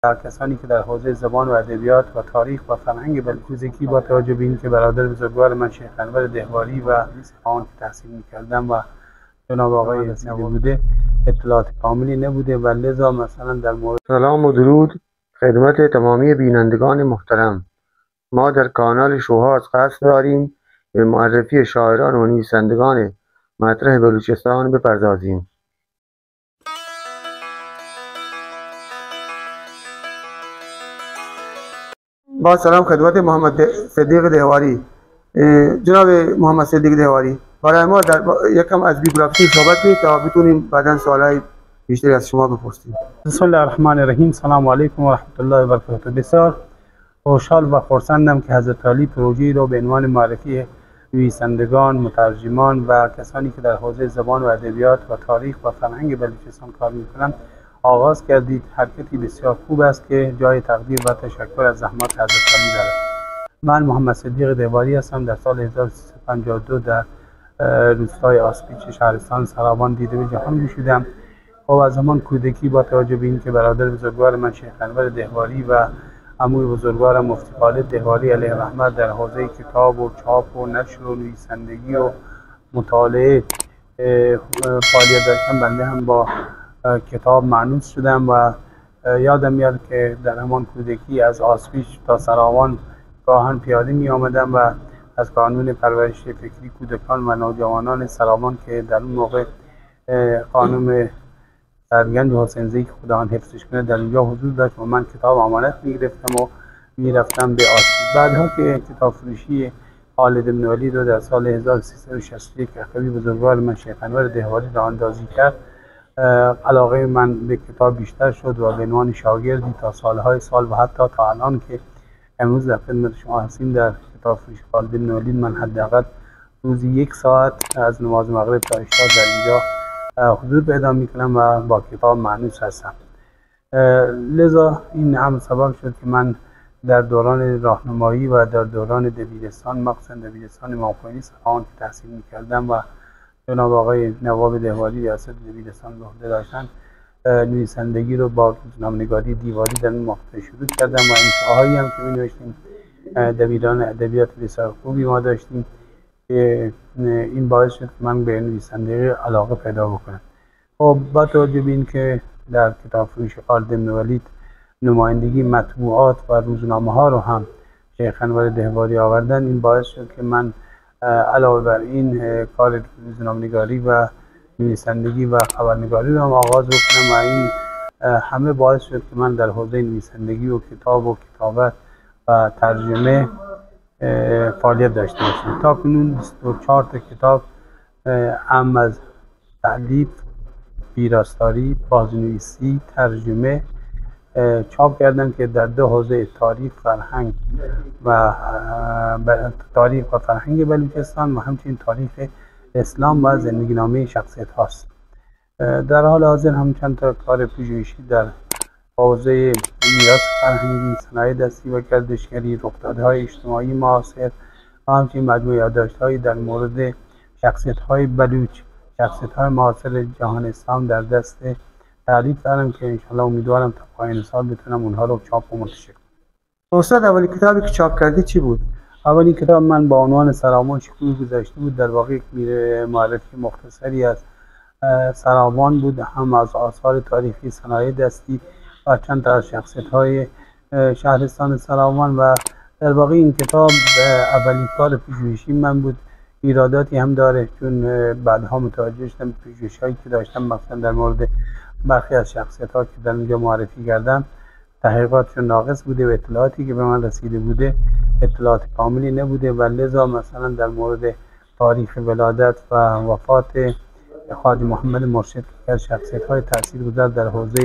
کسانی که در حوزه زبان و ادبیات و تاریخ و فرهنگ بلوچستان با توجه به اینکه برادر بزرگوار من شیخ انور دهواری و آن که تحصیل می‌کردم و جناب آقای رسیده بوده اطلاعات کاملی نبوده و لذا مثلا در مورد سلام و درود خدمت تمامی بینندگان محترم. ما در کانال شوهاز قصد داریم به معرفی شاعران و نویسندگان مطرح بلوچستان بپردازیم. با سلام خدمت محمد صدیق دهواری. جناب محمد صدیق دهواری، برای ما در یکم از بیوگرافی صحبت کنید تا بتونیم بعداً سوالای بیشتری از شما بپرسیم. بسم الله الرحمن الرحیم. سلام علیکم و رحمت الله و برکاته. بسیار خوشحال و خرسندم که حضرت علی پروژه‌ای را به عنوان معرفی نویسندگان، مترجمان و کسانی که در حوزه زبان و ادبیات و تاریخ و فرهنگ بلوچستان کار می‌کنند آغاز کردید. حرکتی بسیار خوب است که جای تقدیر و تشکر از زحمات حضرت علی دارد. من محمد صدیق دهواری هستم. در سال 1352 در روستای آسپیچ شهرستان سرابان دیده به جهان گشودم. خب از همان کودکی با توجه به اینکه برادر بزرگوار من شیخ انور دهواری و عموی بزرگوارم مفتی خالد دهواری علیه رحمت در حوزه کتاب و چاپ و نشر و نویسندگی و مطالعه فعالیت داشتم، بنده هم با کتاب مانوس شدم و یادم میاد که در همان کودکی از آسپیچ تا سراوان گاهن پیاده می آمدم و از قانون پرورش فکری کودکان و نوجوانان سراوان که در اون موقع قانون سرگنج حسین زی که خدا حفظش کنه در اینجا حضور داشت و من کتاب امانت میگرفتم و میرفتم به آسپیچ. بعدها که کتاب فروشی خالد بن ولید رو در سال 1361 اخوی بزرگوار من شیخ انور دهواری را اندازی کرد، علاقه من به کتاب بیشتر شد و به عنوان شاگردی تا سالهای سال و حتی تا الان که امروز در خدمت شما هستیم در کتاب فروشی خالد بن ولید من حداقل روزی 1 ساعت از نماز مغرب تا عشا در اینجا حضور پیدا میکنم و با کتاب مانوس هستم. لذا این هم سبب شد که من در دوران راهنمایی و در دوران دبیرستان، مخصوصا دبیرستان امام خمینی اصفهان که تحصیل میکردم و جناب آقای نواب دهواری ریاست دبیرستان به عهده داشتن، نویسندگی رو با روزنامه‌نگاری دیواری در این مقطع شروع کردم و انشاهایی هم که می‌نوشتیم. دبیران ادبیات بسیار خوبی ما داشتیم که این باعث شد که من به نویسندگی علاقه پیدا بکنم. خب با توجه به این که در کتاب فروش خالد بن ولید نمایندگی مطبوعات و روزنامه ها رو هم شیخ انور دهواری آوردن، این باعث شد که من علاوه بر این کار روزنامه‌نگاری و نویسندگی و خبرنگاری رو هم آغاز بکنم و این همه باعث شد که من در حوزه نویسندگی و کتاب و کتابت و ترجمه فعالیت داشته باشم. تا کنون 24 تا کتاب هم از تألیف، ویراستاری، بازنویسی، ترجمه چاپ کردم که در 2 حوزه تاریخ فرهنگ و تاریخ و فرهنگ بلوچستان و همچنین تاریخ اسلام و زندگی نامه شخصیت هاست. در حال حاضر هم چند تا کار پژوهشی در حوزه میراث فرهنگی، صنایع دستی و گردشگری، رخدادهای اجتماعی معاصر و همچنین مجموعه یادداشت‌هایی در مورد شخصیت‌های بلوچ، شخصیت‌های معاصر جهان اسلام در دست تعریف دارم که انشاءالله امیدوارم تا پایان سال بتونم اونها رو چاپ و منتشر کنم. استاد، اولین کتابی که چاپ کردی چی بود؟ اولین کتاب من با عنوان سراوان شکوه گذشته بود. در واقع یک معرفی مختصری از سراوان بود، هم از آثار تاریخی، صنایع دستی و چند تا از شخصیت‌های شهرستان سراوان و در واقع این کتاب اولین کار پژوهشی من بود. ایراداتی هم داره چون بعدها متوجه شدم پژوهش‌هایی که داشتم مثلا در مورد برخی از شخصیت‌ها که در اینجا معرفی کردم تحقیقاتشون ناقص بوده و اطلاعاتی که به من رسیده بوده اطلاعات کاملی نبوده و لذا مثلا در مورد تاریخ ولادت و وفات خواجه محمد مرشد که از شخصیت‌های تاثیرگذار در حوزه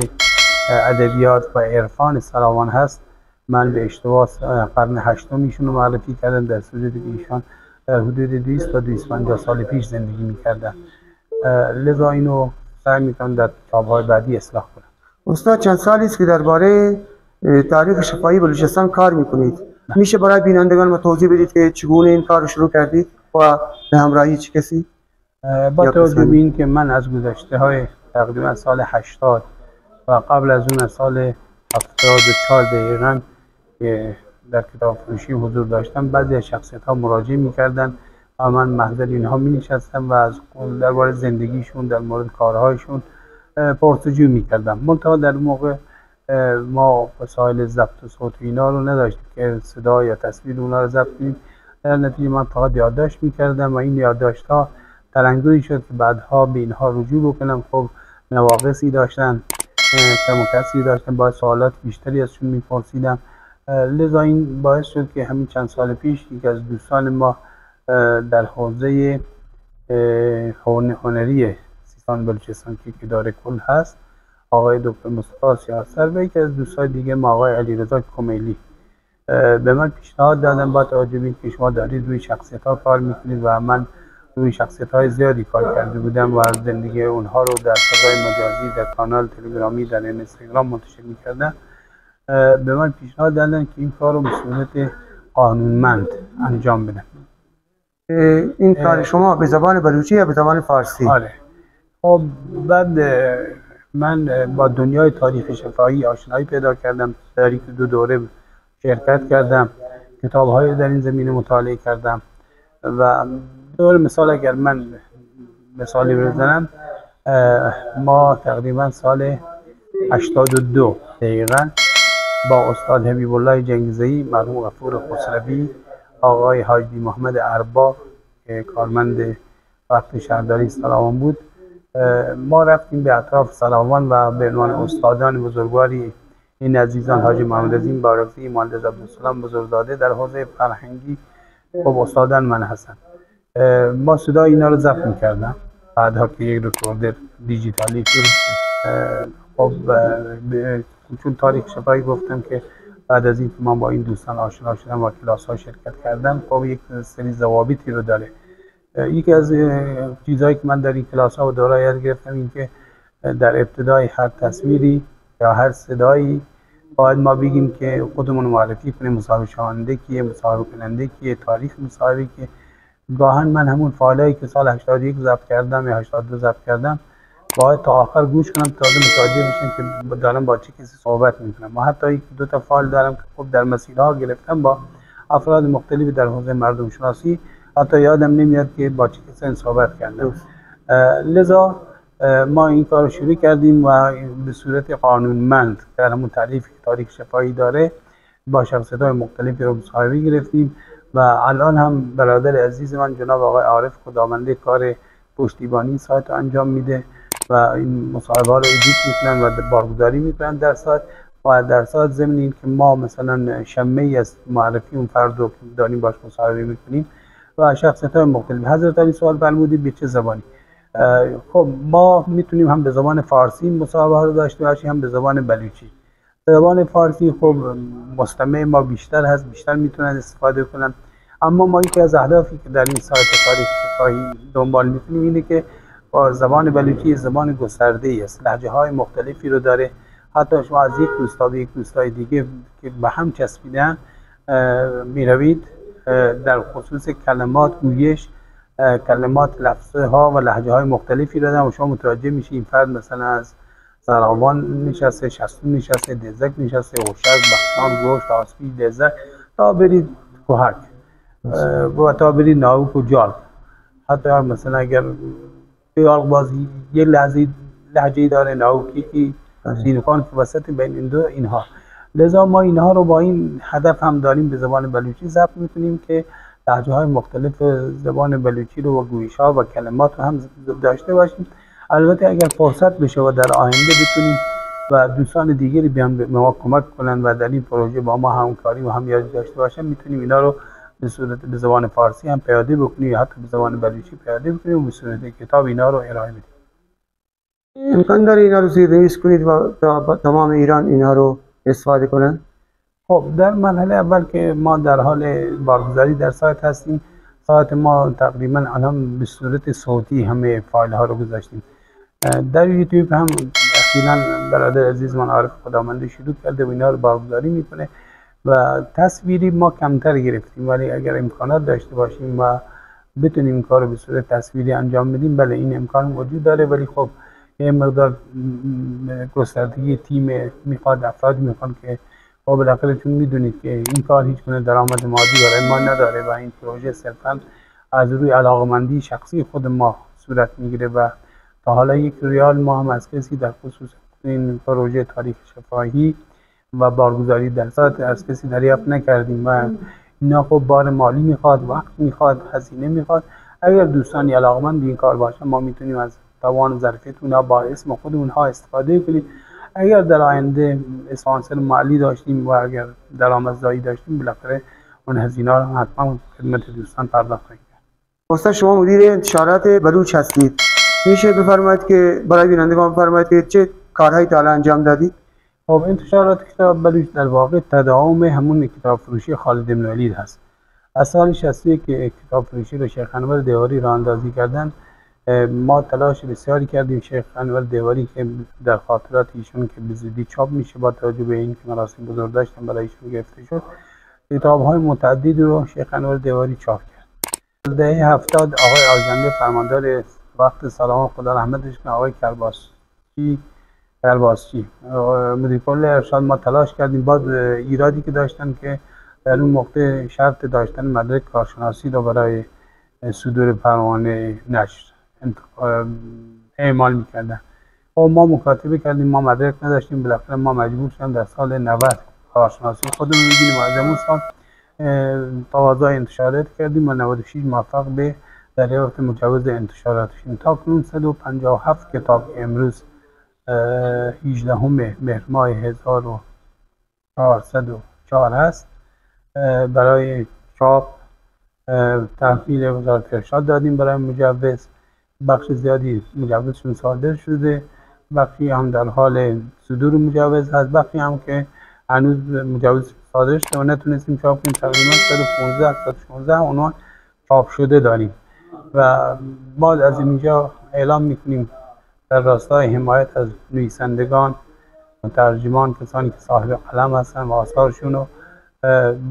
ادبیات و عرفان سراوان هست، من به اشتباه قرن 8 ایشون رو معرفی کردم، در صورتی که ایشان در حدود 200 تا 250 سال پیش زندگی می‌کردن. لذا اینو سعی می‌کنم در کتاب‌های بعدی اصلاح کنم. استاد، چند سالی است که درباره تاریخ شفاهی بلوچستان کار می‌کنید. میشه برای بینندگان ما توضیح بدید که چگونه این کار رو شروع کردید و به همراهی چه کسی؟ با توجه به این که من از گذشته‌های تقریبا سال 80 و قبل از اون از سال 74 دقیقا که در کتاب فروشی حضور داشتم، بعضی از شخصیت ها مراجعه میکردن و من محضر اینها می نشستم و از درباره زندگیشون، در مورد کارهایشون پرسجو میکردم. منتها در موقع ما وسایل ضبط صوت اینا رو نداشتیم که صدا یا تصویر اونا رو ضبط کنیم. در نتیجه من فقط یادداشت میکردم و این یادداشت ها تلنگری شد که بعدها به اینها رجوع بکنم. خب نواقصی داشتن، کم و کسری داشتن، باید سوالات بیشتری ازشون میپرسیدم. لذا این باعث شد که همین چند سال پیش یکی از دوستان ما در حوزه هنری سیستان بلوچستان که اداره کل هست، آقای دکتر مصطفی سیاه‌سر، و یکی از دوستان دیگه ما آقای علیرضا کمیلی به من پیشنهاد دادن با توجه به اینکه شما دارید روی شخصیت‌ها کار میکنید و من روی شخصیت‌های زیادی کار کرده بودم و زندگی اونها رو در فضای مجازی، در کانال تلگرامی، در اینستاگرام منتشر میکردم. به من پیشنهاد دادن که این کار رو به صورت قانونمند انجام بدم. این کار شما به زبان بلوچی یا به زبان فارسی؟ آره. خب بعد من با دنیای تاریخ شفاهی آشنایی پیدا کردم، در یک 2 دوره شرکت کردم، کتاب‌های در این زمینه مطالعه کردم و دور مثال اگر من مثالی بزنم، ما تقریبا سال 82 دقیقاً با استاد حبیب الله جنگزئی، مرحوم غفور خسروی، آقای حاجی محمد ارباب که کارمند وقت شهرداری سلامان بود، ما رفتیم به اطراف سلامان و به عنوان استادان بزرگواری این عزیزان، حاجی محمد عظیم بارکزئی، مهندس عبدالسلام بزرگزاده در حوزه فرهنگی، خب استادان من هستن. ما صدای اینا رو ضبط میکردم بعدها که یک رکوردر دیجیتالی شد. خب چون تاریخ شفاهی گفتم که بعد از این که من با این دوستان آشنا شدم و کلاس ها شرکت کردم، خب یک سری ضوابطی رو داره. یکی از چیزهایی که من در این کلاس ها و دوره یاد گرفتم این که در ابتدای هر تصویری یا هر صدایی باید ما بگیم که خودمون معرفی کنیم، مصاحبه شونده کیه، مصاحبه کننده کیه، تاریخ مصاحبه کیه. گاهن من همون فایلایی که سال 81 ضبط کردم یا 82 ضبط کردم باید تا آخر گوش کنم تازه متوجه بشم که دارم با چه کسی صحبت میکنم. و حتی یک 2 تا فایل دارم که خب در مسیرها گرفتم با افراد مختلفی در حوزه مردم شناسی، حتی یادم نمیاد که با چه کسی صحبت کردم. لذا ما این کار رو شروع کردیم و به صورت قانونمند در همون تعریفی که تاریخ شفاهی داره با شخصیت‌های مختلفی رو مصاحبه گرفتیم و الان هم برادر عزیز من جناب آقای عارف خدامنده کار پشتیبانی سایت رو انجام میده و این مصاحبه ها رو ادیت میکنن و بارگذاری میکنن در سایت. و در سایت ضمن این که ما مثلا شمه ای از معرفی اون فرد رو داریم باش مصاحبه میکنیم و شخصیت‌های مختلف. حضرت علی سوال فرمودید به چه زبانی؟ خب ما میتونیم هم به زبان فارسی مصاحبه ها رو داشته باشیم هم به زبان بلوچی. زبان فارسی خب مستمع ما بیشتر هست، بیشتر میتونن استفاده کنن. اما ما یکی از اهدافی که در این سایت تاریخ شفاهی دنبال میکنیم اینه که با زبان بلوچی زبان گسترده ای است، لهجه های مختلفی رو داره. حتی شما از یک روستا به یک روستای دیگه که به هم چسبیدن میروید، در خصوص کلمات، گویش، کلمات، لفظه ها و لهجه های مختلفی رو دارن و شما متوجه میشید این فرد مثلا از سراوان نشسته، شستون نشسته، دزک نشسته، هوشک، بخشان، گوشت، آسپی، دزک، تا برید کوهک و تا برید ناوک و جال. حتی مثلا اگر یالق بازی یه لهجه‌ای داره، ناوکی که سینوکان که وسط بین این دو اینها. لذا ما اینها رو با این هدف هم داریم به زبان بلوچی ضبط میکنیم که لهجه های مختلف زبان بلوچی رو و گویش ها و کلمات رو هم داشته باشیم. البته اگر فرصت بشه و در آینده بتونیم و دوستان دیگری بیان به ما کمک کنن و در این پروژه با ما همکاری و همیاری داشته باشن، میتونیم اینا رو به صورت به زبان فارسی هم پیاده بکنیم یا حتی به زبان بلوچی پیاده بکنیم و به صورت کتاب اینا رو ارائه بدیم. امکان داره اینا رو زیرنویس کنید و تمام ایران اینا رو استفاده کنن؟ خب در مرحله اول که ما در حال بارگذاری در سایت هستیم، سایت ما تقریبا الان به صورت صوتی همه فایل ها رو گذاشتیم. در یوتیوب هم اخیراً برادر عزیز من عارف خدامنده شروع کرده و اینا رو بارگذاری میکنه و تصویری ما کمتر گرفتیم، ولی اگر امکانات داشته باشیم و بتونیم این کار رو به صورت تصویری انجام بدیم، بله این امکان وجود داره. ولی خب یه مقدار گستردگی تیم میخواد، افرادی میخواد که با بالاخره چون میدونید که این کار هیچ گونه درآمد مادی برای ما نداره و این پروژه صرفا از روی علاقمندی شخصی خود ما صورت میگیره و تا حالا یک ریال ما هم از کسی در خصوص این پروژه تاریخ شفاهی و بارگذاری در سطح از کسی دریافت نکردیم و اینا خب بار مالی میخواد، وقت میخواد، هزینه میخواد. اگر دوستانی علاقمند به این کار باشن ما میتونیم از توان و ظرفیت اونها با اسم خود اونها استفاده کنیم. اگر در آینده اسپانسر مالی داشتیم و اگر درآمدزایی داشتیم بالاخره اون هزینه رو حتما خدمت دوستان پرداخت کنیم. استاد شما مدیر انتشارات بلوچ هستید، میشه بفرمایید که برای بینندگان بفرمایید که چه کارهایی تا الان انجام دادید؟ خب انتشارات کتاب بلوچ در واقع تداوم همون کتاب فروشی خالد بن ولید هست. از سال 61 که کتاب فروشی رو شیخ انور دیواری راه اندازی کردن، ما تلاش بسیاری کردیم. شیخ انور دیواری که در خاطرات ایشون که به زودی چاپ میشه با توجه به این که مراسم بزرگ داشتن برای ایشون گرفته شد، کتاب‌های متعددی رو شیخ انور دیواری چاپ کرد. دهه 70 آقای آژنده فرماندار وقت سلام خدا رحمتش کنه آقای کرباسچی مدیر کل ارشاد، ما تلاش کردیم باز ایرادی که داشتن که در اون موقع شرط داشتن مدرک کارشناسی رو برای صدور پروانه نشر اعمال میکردن. خب ما مکاتبه کردیم، ما مدرک نداشتیم، بالاخره ما مجبور شدیم در سال 90 کارشناسی خودمون بگیریم و از اون سال تقاضای انتشارات کردیم و 96 موفق به دریافت مجوز انتشارات شدیم. تا کنون 157 کتاب که امروز 18 مهر ماه 1404 هست برای چاپ تحویل وزارت ارشاد دادیم برای مجوز. بخش زیادی مجوزشون صادر شده، بخشی هم در حال صدور مجوز هست، بخشی هم که هنوز مجوز صادر شده و نتونستیم چاپ کنیم. تقریبا 115 عنوان چاپ شده داریم و ما از اینجا اعلام میکنیم در راستای حمایت از نویسندگان، مترجمان، کسانی که صاحب قلم هستن و آثارشون رو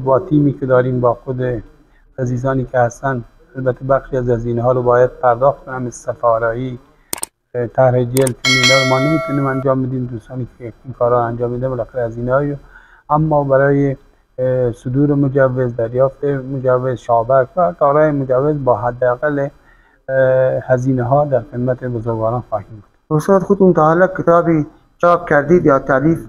با تیمی که داریم، با خود عزیزانی که هستن، البته بخشی از هزینه ها رو باید پرداخت کنم، مثل سفارایی، طرح جلد، اینا رو ما نمیتونیم انجام بدیم، دوستانی که این کارا رو انجام میده بالاخره هزینه‌ای، اما برای صدور مجوز، دریافت مجوز، شابک و کارهای مجوز با حداقل هزینه ها در خدمت بزرگواران خواهیم بود. استاد خودتون تا حالا کتابی چاپ کردید یا تالیف؟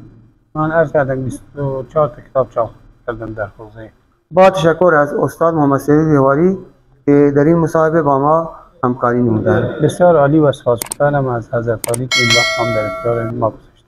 من عرض کردم 24 تا کتاب چاپ کردم در حوزه. با تشکر از استاد محمد سید دیواری که در این مصاحبه با ما همکاری نمودند. بسیار عالی و سپاسگزارم از حضرت عالی که این وقت هم در اختیار ما گذاشتید.